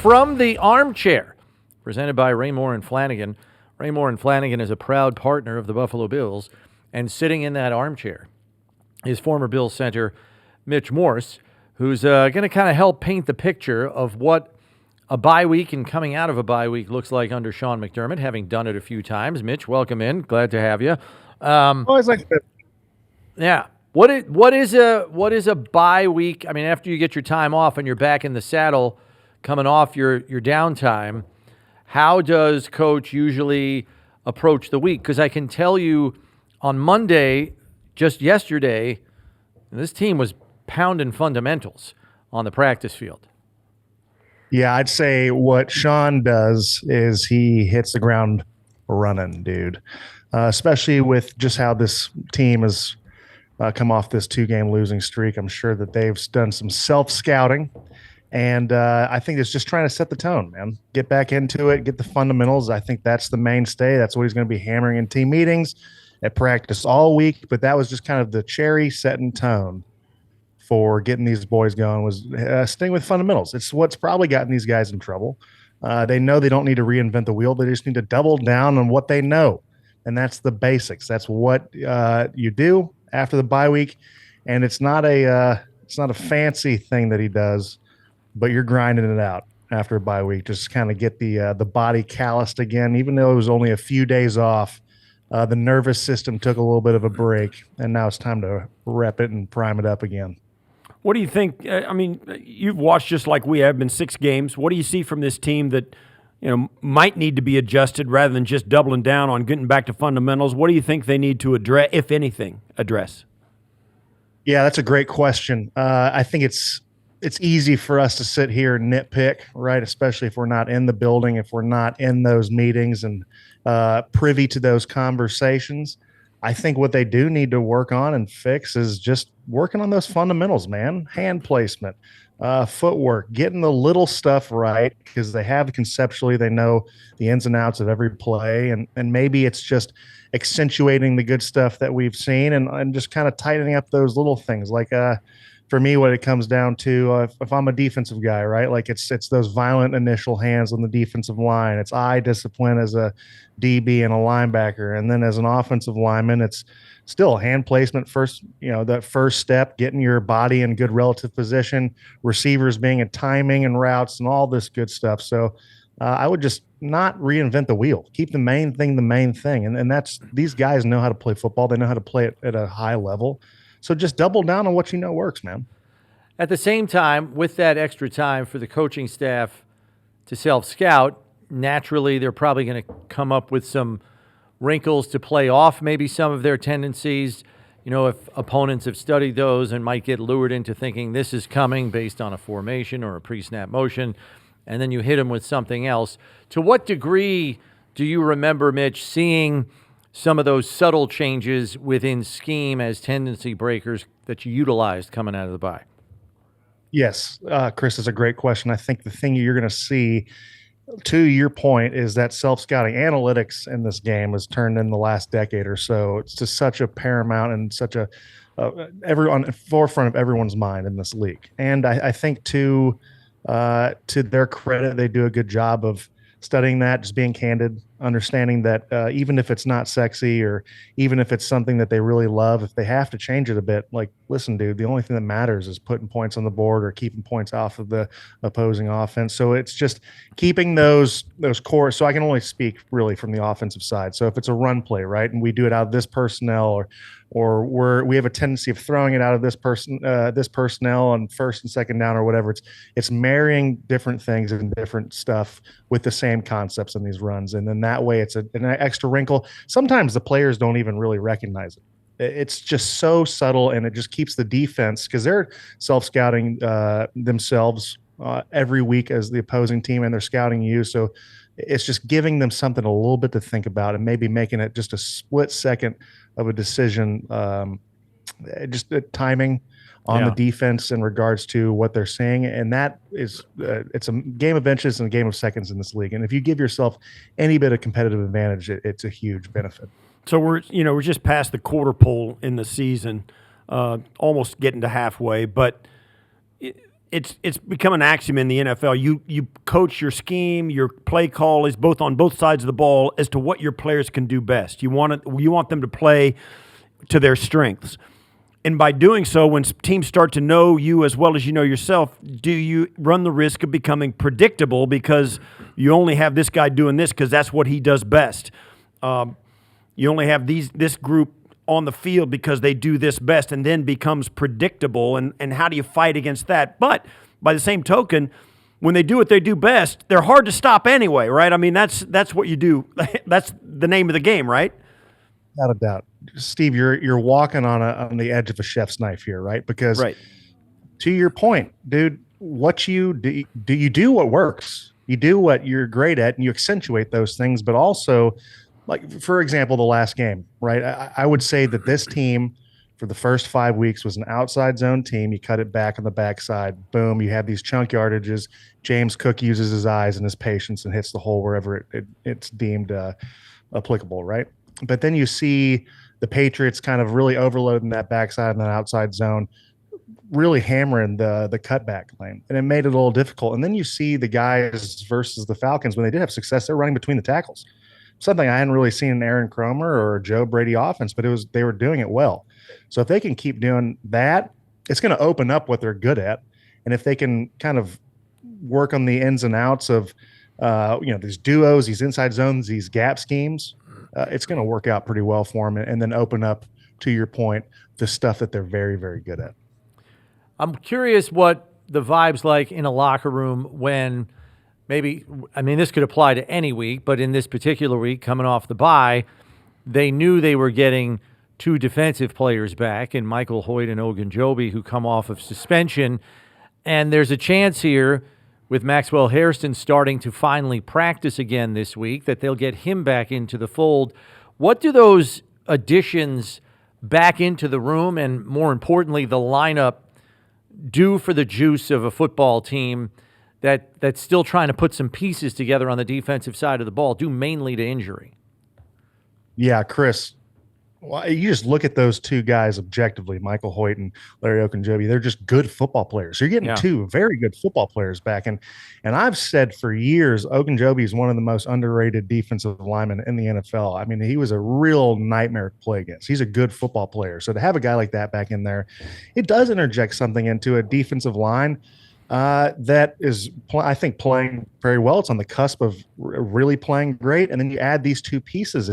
from the armchair, presented by Raymore and Flanagan. Raymore and Flanagan is a proud partner of the Buffalo Bills, and sitting in that armchair is former Bills center Mitch Morse, who's going to kind of help paint the picture of what a bye week and coming out of a bye week looks like under Sean McDermott, having done it a few times. Mitch, welcome in. Glad to have you. Always like that. Yeah. What is a bye week? I mean, after you get your time off and you're back in the saddle, coming off your downtime, how does Coach usually approach the week? Because I can tell you, on Monday, just yesterday, this team was pounding fundamentals on the practice field. Yeah, I'd say what Sean does is he hits the ground running, dude. Especially with just how this team has come off this 2-game losing streak. I'm sure that they've done some self-scouting, and I think it's just trying to set the tone, man. Get back into it, get the fundamentals. I think that's the mainstay. That's what he's going to be hammering in team meetings, at practice all week. But that was just kind of the cherry setting tone for getting these boys going, was staying with fundamentals. It's what's probably gotten these guys in trouble. They know they don't need to reinvent the wheel. They just need to double down on what they know, and that's the basics. That's what you do after the bye week, and it's not a fancy thing that he does, but you're grinding it out after a bye week. Just kind of get the body calloused again, even though it was only a few days off. The nervous system took a little bit of a break, and now it's time to rep it and prime it up again. What do you think? I mean, you've watched just like we have, been 6 games. What do you see from this team that, might need to be adjusted rather than just doubling down on getting back to fundamentals? What do you think they need to address, if anything, address? Yeah, that's a great question. I think it's easy for us to sit here and nitpick, right? Especially if we're not in the building, if we're not in those meetings and privy to those conversations. I think what they do need to work on and fix is just working on those fundamentals, man. Hand placement, footwork, getting the little stuff right, because they have conceptually, they know the ins and outs of every play. And maybe it's just accentuating the good stuff that we've seen and just kind of tightening up those little things. Like for me, what it comes down to, if I'm a defensive guy, right? Like it's those violent initial hands on the defensive line. It's eye discipline as a DB and a linebacker. And then as an offensive lineman, it's still hand placement first, that first step, getting your body in good relative position, receivers being in timing and routes and all this good stuff. So I would just not reinvent the wheel. Keep the main thing the main thing. And that's, these guys know how to play football. They know how to play it at a high level. So just double down on what you know works, man. At the same time, with that extra time for the coaching staff to self-scout, naturally they're probably going to come up with some wrinkles to play off maybe some of their tendencies. If opponents have studied those and might get lured into thinking this is coming based on a formation or a pre-snap motion, and then you hit them with something else. To what degree do you remember, Mitch, seeing some of those subtle changes within scheme as tendency breakers that you utilized coming out of the bye? Yes, Chris, is a great question. I think the thing you're going to see, to your point, is that self-scouting analytics in this game has turned in the last decade or so. It's just such a paramount and such a on the forefront of everyone's mind in this league. And I think to their credit, they do a good job of studying that, just being candid, understanding that even if it's not sexy or even if it's something that they really love, if they have to change it a bit, like, listen, dude, the only thing that matters is putting points on the board or keeping points off of the opposing offense. So it's just keeping those core. So I can only speak really from the offensive side. So if it's a run play, right, and we do it out of this personnel, or we have a tendency of throwing it out of this personnel on first and second down or whatever. It's marrying different things and different stuff with the same concepts in these runs. And then that way it's an extra wrinkle. Sometimes the players don't even really recognize it. It's just so subtle, and it just keeps the defense, because they're self-scouting themselves every week as the opposing team, and they're scouting you. So it's just giving them something a little bit to think about and maybe making it just a split second of a decision, just the timing on the defense in regards to what they're seeing. And that is, it's a game of inches and a game of seconds in this league. And if you give yourself any bit of competitive advantage, it's a huge benefit. So we're just past the quarter pole in the season, almost getting to halfway. But it's become an axiom in the NFL. You coach your scheme, your play call is both on both sides of the ball as to what your players can do best. You want them to play to their strengths. And by doing so, when teams start to know you as well as you know yourself, do you run the risk of becoming predictable because you only have this guy doing this because that's what he does best? You only have this group on the field because they do this best, and then becomes predictable. And how do you fight against that? But by the same token, when they do what they do best, they're hard to stop anyway, right? I mean, that's what you do. That's the name of the game, right? Without a doubt. Steve, you're walking on the edge of a chef's knife here, right? Because to your point, dude, what you do what works. You do what you're great at, and you accentuate those things. But also, like for example, the last game, right? I would say that this team for the first 5 weeks was an outside zone team. You cut it back on the backside, boom. You have these chunk yardages. James Cook uses his eyes and his patience and hits the hole wherever it's deemed applicable, right? But then you see the Patriots kind of really overloading that backside and that outside zone, really hammering the cutback lane. And it made it a little difficult. And then you see the guys versus the Falcons, when they did have success, they're running between the tackles. Something I hadn't really seen in Aaron Cromer or Joe Brady offense, but they were doing it well. So if they can keep doing that, it's going to open up what they're good at. And if they can kind of work on the ins and outs of these duos, these inside zones, these gap schemes, it's going to work out pretty well for them, and then open up, to your point, the stuff that they're very, very good at. I'm curious what the vibe's like in a locker room when this could apply to any week, but in this particular week, coming off the bye, they knew they were getting two defensive players back in Michael Hoyt and Ogunjobi, who come off of suspension. And there's a chance here with Maxwell Hairston starting to finally practice again this week that they'll get him back into the fold. What do those additions back into the room and, more importantly, the lineup do for the juice of a football team that's still trying to put some pieces together on the defensive side of the ball, due mainly to injury? Yeah, Chris, well, you just look at those two guys objectively, Michael Hoyt and Larry Ogunjobi. They're just good football players. So you're getting two very good football players back. And I've said for years, Ogunjobi is one of the most underrated defensive linemen in the NFL. I mean, he was a real nightmare to play against. He's a good football player. So to have a guy like that back in there, it does interject something into a defensive line that is, I think, playing very well. It's on the cusp of really playing great. And then you add these two pieces.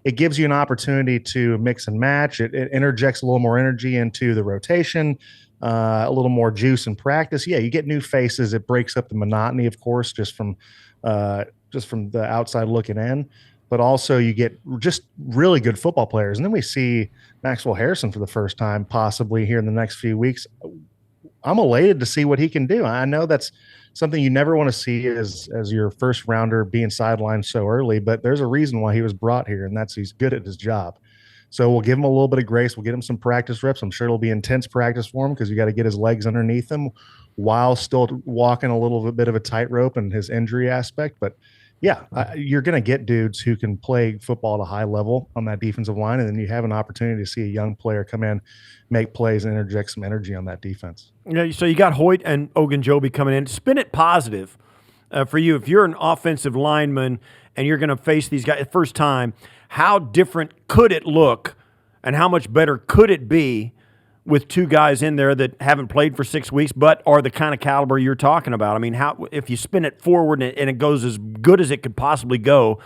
It gives you an opportunity to mix and match. It interjects a little more energy into the rotation, a little more juice in practice. Yeah, you get new faces. It breaks up the monotony, of course, just from the outside looking in. But also you get just really good football players. And then we see Maxwell Harrison for the first time, possibly here in the next few weeks. I'm elated to see what he can do. I know that's something you never want to see as your first rounder being sidelined so early, but there's a reason why he was brought here, and that's he's good at his job. So we'll give him a little bit of grace. We'll get him some practice reps. I'm sure it'll be intense practice for him because you got to get his legs underneath him while still walking a little bit of a tightrope and his injury aspect. But yeah, you're going to get dudes who can play football at a high level on that defensive line, and then you have an opportunity to see a young player come in, make plays, and interject some energy on that defense. Yeah, so you got Hoyt and Ogunjobi coming in. Spin it positive for you. If you're an offensive lineman and you're going to face these guys the first time, how different could it look and how much better could it be with two guys in there that haven't played for 6 weeks but are the kind of caliber you're talking about? I mean, if you spin it forward and it goes as good as it could possibly go,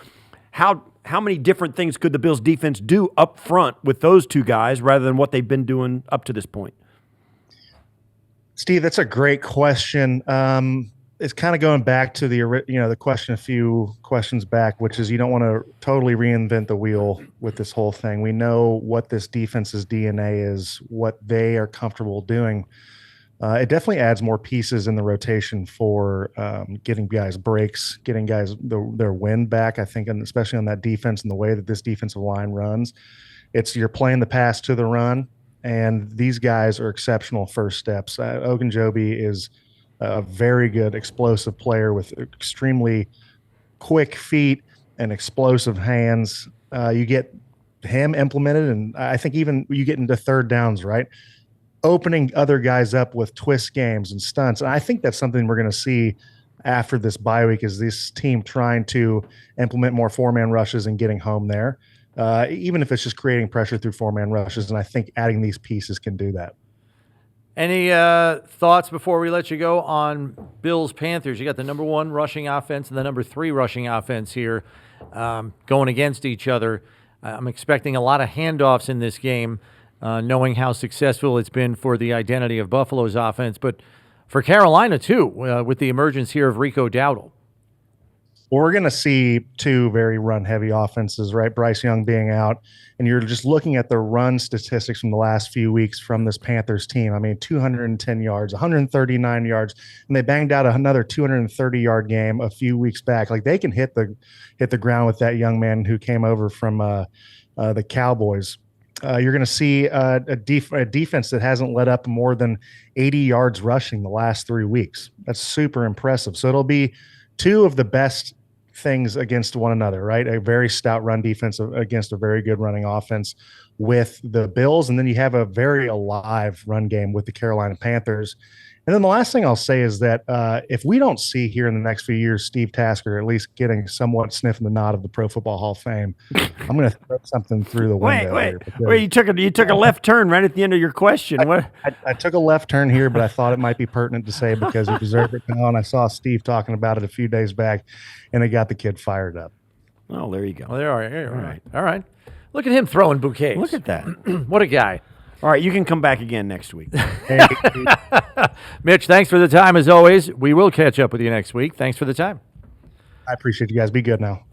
how many different things could the Bills defense do up front with those two guys rather than what they've been doing up to this point? Steve, that's a great question. It's kind of going back to the question a few questions back, which is you don't want to totally reinvent the wheel with this whole thing. We know what this defense's DNA is, what they are comfortable doing. It definitely adds more pieces in the rotation for getting guys breaks, getting guys their wind back, I think, and especially on that defense and the way that this defensive line runs. You're playing the pass to the run, and these guys are exceptional first steps. Ogunjobi is a very good explosive player with extremely quick feet and explosive hands. You get him implemented, and I think even you get into third downs, right? opening other guys up with twist games and stunts. And I think that's something we're going to see after this bye week, is this team trying to implement more four-man rushes and getting home there, even if it's just creating pressure through four-man rushes. And I think adding these pieces can do that. Any thoughts before we let you go on Bills Panthers? You got the number 1 rushing offense and the number 3 rushing offense here going against each other. I'm expecting a lot of handoffs in this game, knowing how successful it's been for the identity of Buffalo's offense, but for Carolina too, with the emergence here of Rico Dowdle. Well, we're going to see 2 very run-heavy offenses, right? Bryce Young being out, and you're just looking at the run statistics from the last few weeks from this Panthers team. I mean, 210 yards, 139 yards, and they banged out another 230-yard game a few weeks back. Like, they can hit the ground with that young man who came over from the Cowboys. You're going to see a defense that hasn't let up more than 80 yards rushing the last 3 weeks. That's super impressive. So it'll be 2 of the best things against one another, right? A very stout run defense against a very good running offense with the Bills. And then you have a very alive run game with the Carolina Panthers. And then the last thing I'll say is that if we don't see here in the next few years Steve Tasker at least getting somewhat sniffing the nod of the Pro Football Hall of Fame, I'm going to throw something through the window. Wait! You took a left turn right at the end of your question. I took a left turn here, but I thought it might be pertinent to say because you deserve it now. And I saw Steve talking about it a few days back, and it got the kid fired up. Oh, there you go. Well, there are. All right. Look at him throwing bouquets. Look at that. What a guy. All right, you can come back again next week. Mitch, thanks for the time as always. We will catch up with you next week. Thanks for the time. I appreciate you guys. Be good now.